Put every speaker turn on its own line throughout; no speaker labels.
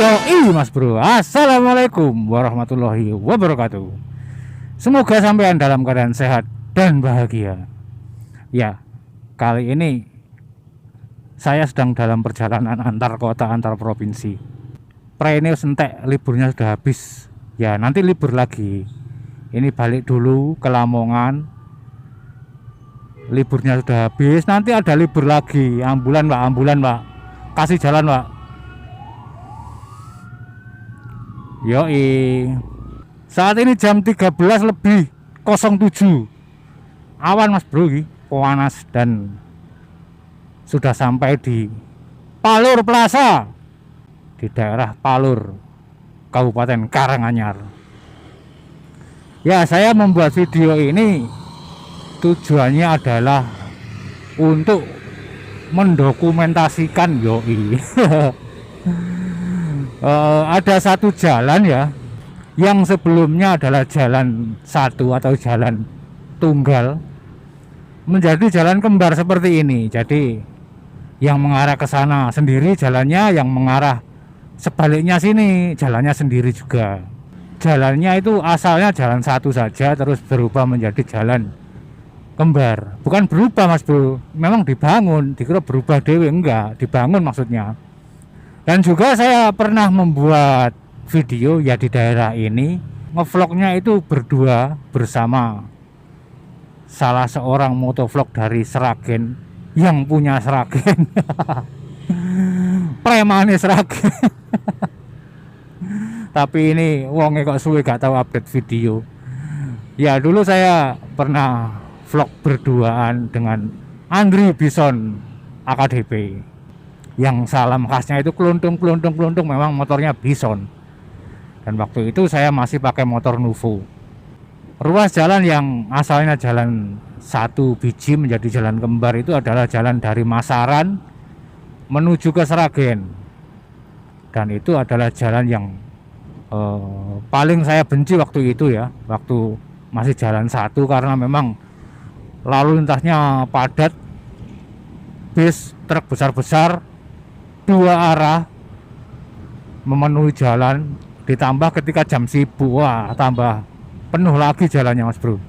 Mas bro, assalamualaikum warahmatullahi wabarakatuh. Semoga sampean dalam keadaan sehat dan bahagia. Ya, kali ini saya sedang dalam perjalanan antar kota antar provinsi. Ini sentek, liburnya sudah habis. Ya, nanti libur lagi. Ini balik dulu ke Lamongan. Liburnya sudah habis, nanti ada libur lagi. Ambulan pak, kasih jalan pak. Yoi, saat ini jam 13:07. Awan mas bro, panas dan sudah sampai di Palur Plaza di daerah Palur, Kabupaten Karanganyar. Ya, saya membuat video ini tujuannya adalah untuk mendokumentasikan ada satu jalan ya, yang sebelumnya adalah jalan satu atau jalan tunggal menjadi jalan kembar seperti ini. Jadi yang mengarah ke sana sendiri jalannya, yang mengarah sebaliknya sini jalannya sendiri juga. Jalannya itu asalnya jalan satu saja, terus berubah menjadi jalan kembar. Bukan berubah mas bro, memang dibangun, dikira berubah dewe, enggak, dibangun maksudnya. Dan juga saya pernah membuat video ya di daerah ini, ngevlognya itu berdua bersama salah seorang motovlog dari Sragen yang punya Sragen. Premane Sragen. Tapi ini wongnya kok suwe gak tahu update video. Ya dulu saya pernah vlog berduaan dengan Andri Bison AKDP. Yang salam khasnya itu keluntung, memang motornya Bison. Dan waktu itu saya masih pakai motor Nuvo. Ruas jalan yang asalnya jalan satu biji menjadi jalan kembar itu adalah jalan dari Masaran menuju ke Sragen. Dan itu adalah jalan yang paling saya benci waktu itu ya, waktu masih jalan satu, karena memang lalu lintasnya padat, bis truk besar-besar dua arah memenuhi jalan, ditambah ketika jam sibuk, wah tambah penuh lagi jalannya mas bro.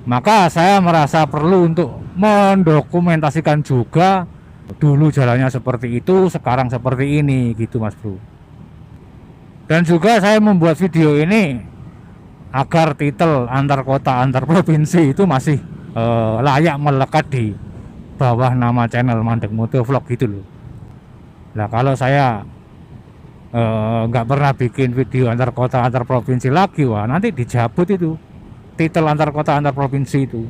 Maka saya merasa perlu untuk mendokumentasikan juga, dulu jalannya seperti itu, sekarang seperti ini gitu mas bro. Dan juga saya membuat video ini agar titel antar kota antar provinsi itu masih layak melekat di bawah nama channel Mandek Motovlog gitu loh. Nah kalau saya nggak pernah bikin video antar kota antar provinsi lagi, wah nanti dijabut itu titel antar kota antar provinsi itu.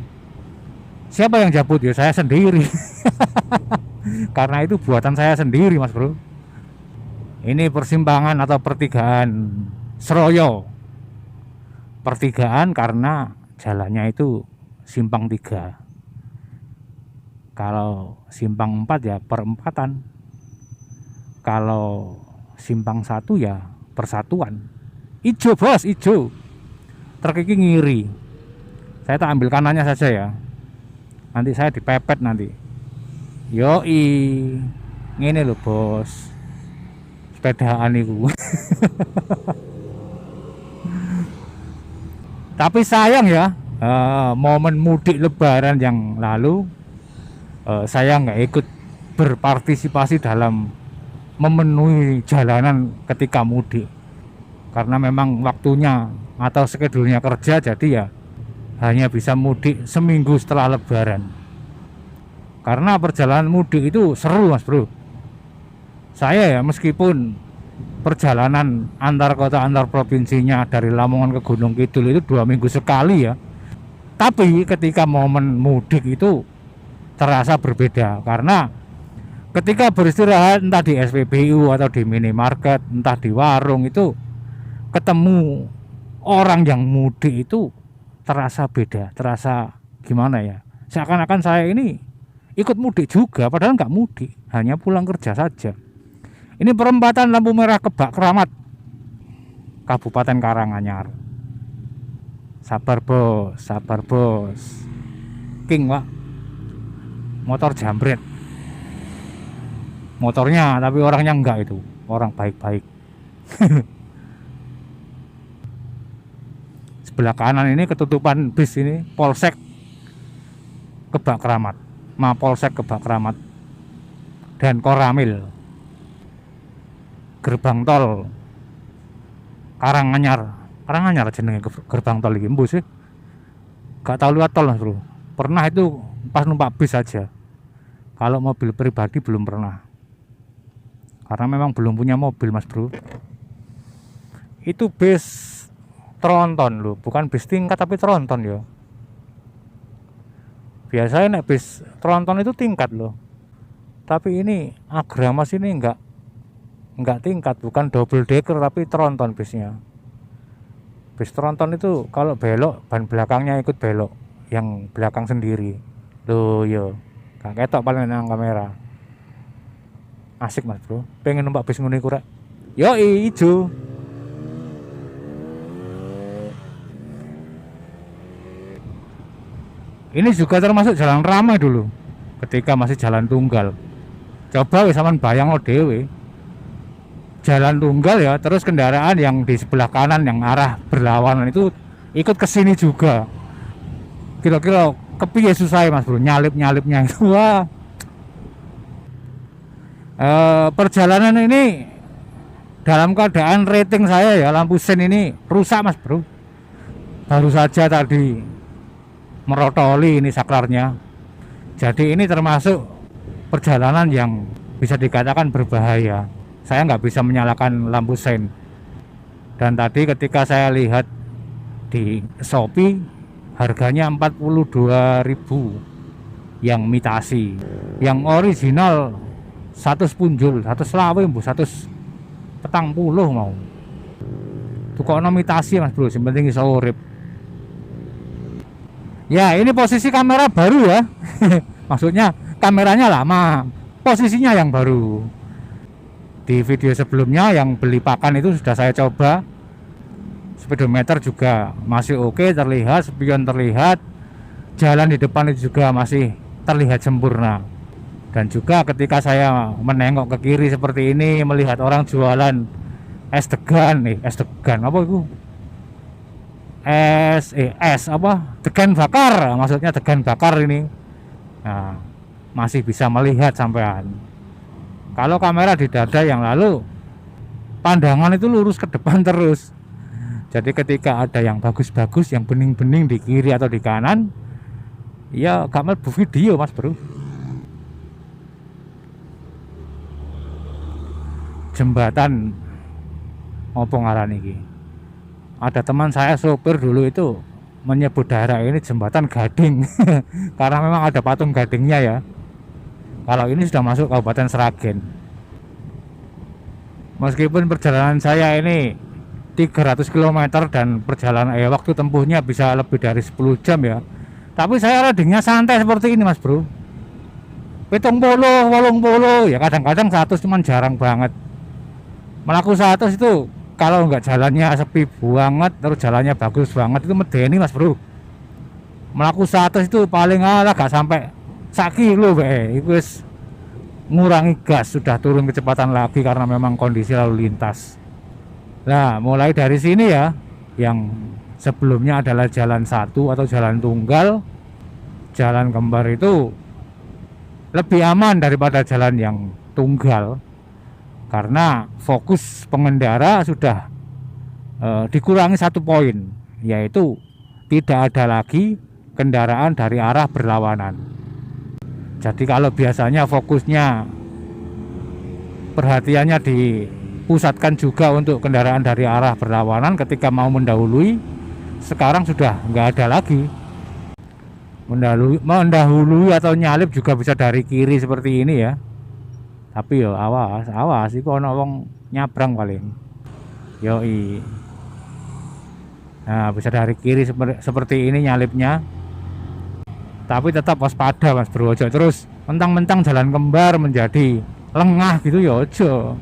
Siapa yang jabut? Ya saya sendiri. Karena itu buatan saya sendiri mas bro. Ini persimpangan atau pertigaan Seroyo. Pertigaan karena jalannya itu simpang 3. Kalau simpang 4 ya perempatan. Kalau simpang 1 ya persatuan. Ijo bos, ijo. Truk ngiri. Saya tak ambil kanannya saja ya. Nanti saya dipepet nanti. Yoi. Ngene lho bos. Sepedaan itu. Tapi sayang ya, momen mudik lebaran yang lalu saya nggak ikut berpartisipasi dalam memenuhi jalanan ketika mudik, karena memang waktunya atau skedulnya kerja, jadi ya hanya bisa mudik seminggu setelah lebaran. Karena perjalanan mudik itu seru mas bro. Saya ya meskipun perjalanan antar kota antar provinsinya dari Lamongan ke Gunung Kidul itu 2 minggu sekali ya, tapi ketika momen mudik itu terasa berbeda, karena ketika beristirahat entah di SPBU atau di minimarket, entah di warung, itu ketemu orang yang mudik itu terasa beda, terasa gimana ya, seakan-akan saya ini ikut mudik juga padahal nggak mudik, hanya pulang kerja saja. Ini perempatan lampu merah Kebak Keramat, Kabupaten Karanganyar. Sabar bos. King pak, motor jambret. Motornya tapi orangnya enggak itu. orang baik-baik. Sebelah kanan ini ketutupan bis ini Polsek Kebak Keramat, Mapolsek Kebak Keramat dan Koramil. Gerbang tol Karanganyar jenenge gerbang tol iki mbus sih. Gak tahu lewat tol Mas Bro. Pernah itu pas numpak bis saja. Kalau mobil pribadi belum pernah. Karena memang belum punya mobil Mas Bro. Itu bis tronton loh, bukan bis tingkat tapi tronton ya. Biasanya nek bis tronton itu tingkat loh. Tapi ini Agramas ini enggak tingkat, bukan double decker tapi tronton bisnya. Bis tronton itu kalau belok ban belakangnya ikut belok, yang belakang sendiri. Loh yo, gak ketok paling nang kamera. Asik Mas Bro, pengen numpak bis ngene iku rek. Yo ijo. Ini juga termasuk jalan ramai dulu ketika masih jalan tunggal. Coba wis sampean bayang lo dewe. Jalan tunggal ya, terus kendaraan yang di sebelah kanan yang arah berlawanan itu ikut ke sini juga. Kira-kira kepiye susah Mas Bro nyalip-nyalipnya itu. Wah. Perjalanan ini dalam keadaan rating saya ya lampu sen ini rusak Mas Bro. Baru saja tadi merotoli ini saklarnya. Jadi ini termasuk perjalanan yang bisa dikatakan berbahaya. Saya nggak bisa menyalakan lampu sen. Dan tadi ketika saya lihat di Shopee harganya 42.000 yang imitasi. Yang original 100 punjul, 100 lawe, 100 petang puluh mau. Itu kok imitasi Mas Bro, yang penting iso urip. Ya ini posisi kamera baru ya. Maksudnya kameranya lama, posisinya yang baru. Di video sebelumnya yang beli pakan itu sudah saya coba. Speedometer juga masih oke terlihat, spion terlihat. Jalan di depan itu juga masih terlihat sempurna. Dan juga ketika saya menengok ke kiri seperti ini, melihat orang jualan es degan apa itu? Degan bakar, maksudnya degan bakar ini. Nah, masih bisa melihat sampean. Kalau kamera di dada yang lalu, pandangan itu lurus ke depan terus. Jadi ketika ada yang bagus-bagus, yang bening-bening di kiri atau di kanan, ya gak mlebu video Mas Bro. Jembatan apa ngaran iki? Ada teman saya sopir dulu itu menyebut daerah ini jembatan Gading. Karena memang ada patung gadingnya ya. Kalau ini sudah masuk Kabupaten Sragen. Meskipun perjalanan saya ini 300 km dan perjalanan waktu tempuhnya bisa lebih dari 10 jam ya. Tapi saya ridingnya santai seperti ini Mas Bro. 70, 80 ya, kadang-kadang 100 cuman jarang banget. Melaku 100 itu kalau nggak jalannya sepi banget, terus jalannya bagus banget itu medeni Mas Bro. Melaku 100 itu paling gak sampai 1 kilo itu wis ngurangi gas, sudah turun kecepatan lagi karena memang kondisi lalu lintas. Nah mulai dari sini ya, yang sebelumnya adalah jalan satu atau jalan tunggal, jalan kembar itu lebih aman daripada jalan yang tunggal. Karena fokus pengendara sudah dikurangi 1 poin, yaitu tidak ada lagi kendaraan dari arah berlawanan. Jadi kalau biasanya fokusnya perhatiannya dipusatkan juga untuk kendaraan dari arah berlawanan ketika mau mendahului, sekarang sudah nggak ada lagi. Mendahului atau nyalip juga bisa dari kiri seperti ini ya. Tapi yo awas iku ana wong nyabrang paling. Yoi. Nah, bisa dari kiri seperti ini nyalipnya. Tapi tetap waspada Mas Bro, ojo terus mentang-mentang jalan kembar menjadi lengah gitu ya ojo.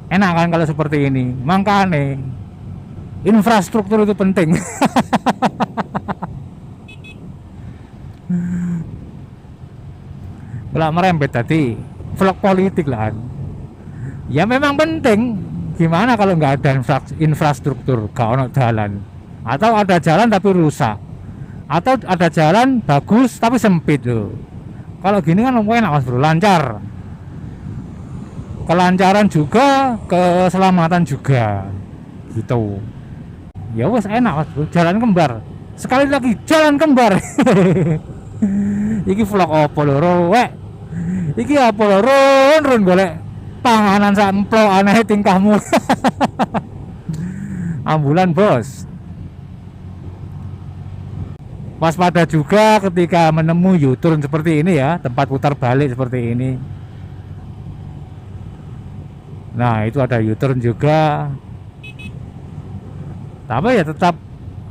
Enak kan kalau seperti ini. Makanya infrastruktur itu penting. Kalau merembet tadi vlog politik lah. Ya memang penting. Gimana kalau nggak ada infrastruktur, gak ono jalan, atau ada jalan tapi rusak, atau ada jalan bagus tapi sempit tuh. Kalau gini kan enak Mas Bro, lancar, kelancaran juga, keselamatan juga, gitu. Ya wes enak Mas Bro, jalan kembar. Sekali lagi jalan kembar. Iki vlog opo lho, wek. Iki apa lho, run golek panganan samplo aneh tingkahmu. Ambulan bos. Waspada juga ketika menemui U-turn seperti ini ya, tempat putar balik seperti ini. Nah itu ada U-turn juga. Tapi ya tetap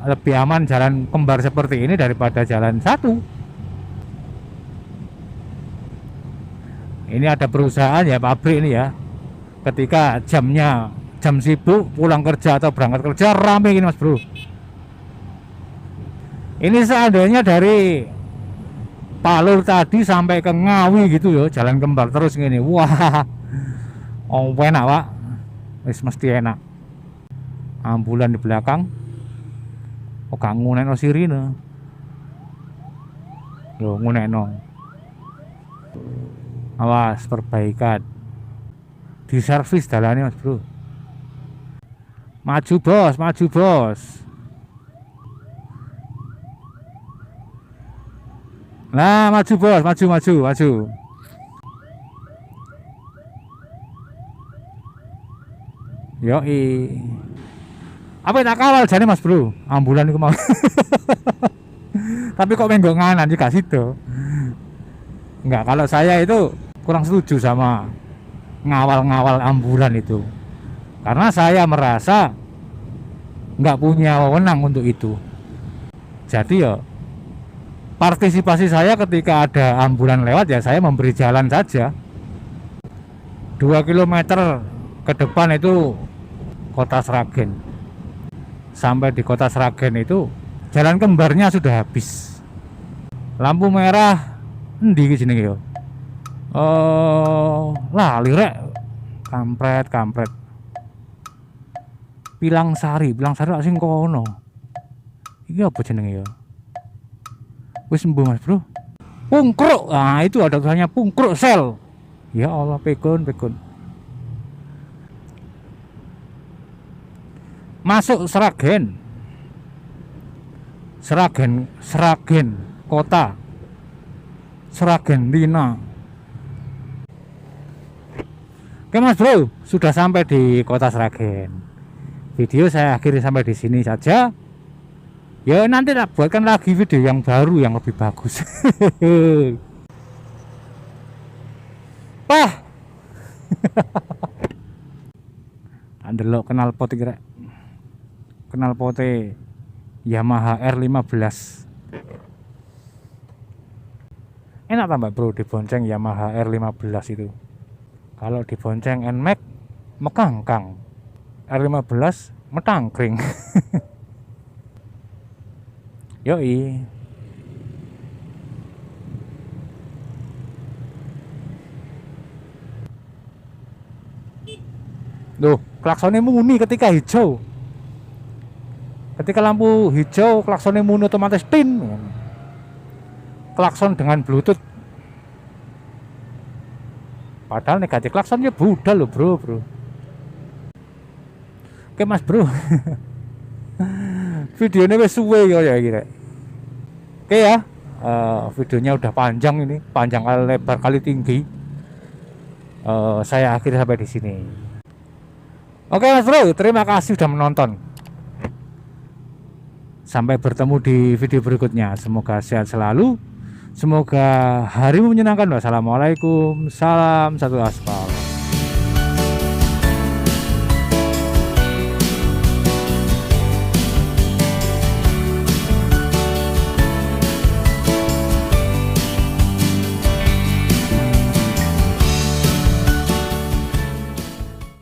lebih aman jalan kembar seperti ini daripada jalan satu. Ini ada perusahaan ya, pabrik ini ya. Ketika jam sibuk pulang kerja atau berangkat kerja rame gini Mas Bro. Ini seandainya dari Palur tadi sampai ke Ngawi gitu ya, jalan kembar terus gini. Wah. Oh enak Pak. Wis mesti enak. Ambulan di belakang. Oh gak ngunekno sirine. Loh ngunekno. Awas perbaikan, diservis jalannya Mas Bro. Maju bos, maju bos. Nah maju bos, maju. Yoi. Apa tak kawal jane Mas Bro, ambulan itu mau. Tapi kok menggok nganan juga situ. Enggak, kalau saya itu kurang setuju sama ngawal-ngawal ambulan itu, karena saya merasa nggak punya wewenang untuk itu. Jadi ya partisipasi saya ketika ada ambulan lewat ya saya memberi jalan saja. 2 km ke depan itu Kota Sragen. Sampai di Kota Sragen itu jalan kembarnya sudah habis. Lampu merah endi iki jenenge ya? Lali rek. Kampret. Pilang Sari sing kono. Iki apa jenenge ya? Wis sembuh Mas Bro. Pungkruk. Nah, itu ada tulisannya Pungkruk Sel. Ya Allah, pekon. Masuk Sragen kota Sragen Dina. Oke Mas Bro, sudah sampai di Kota Sragen. Video saya akhiri sampai di sini saja. Ya nanti tak buatkan lagi video yang baru yang lebih bagus. Pah. Andelok knalpot iki rek. Knalpote Yamaha R15. Enak tambah Bro dibonceng Yamaha R15 itu. Kalau dibonceng NMAX mekangkang, R15 metangkring. Yoi. Loh, klaksonnya muni ketika hijau. Ketika lampu hijau, klaksonnya muni otomatis tin. Klakson dengan Bluetooth. Padahal negatif klaksonnya budal loh bro. Oke Mas Bro. Videonya wis suwe ya kira. Oke ya. Videonya udah panjang ini, panjang kali lebar kali tinggi. Saya akhiri sampai di sini. Oke Mas Bro, terima kasih sudah menonton. Sampai bertemu di video berikutnya. Semoga sehat selalu. Semoga harimu menyenangkan. Wassalamualaikum. Salam satu aspal.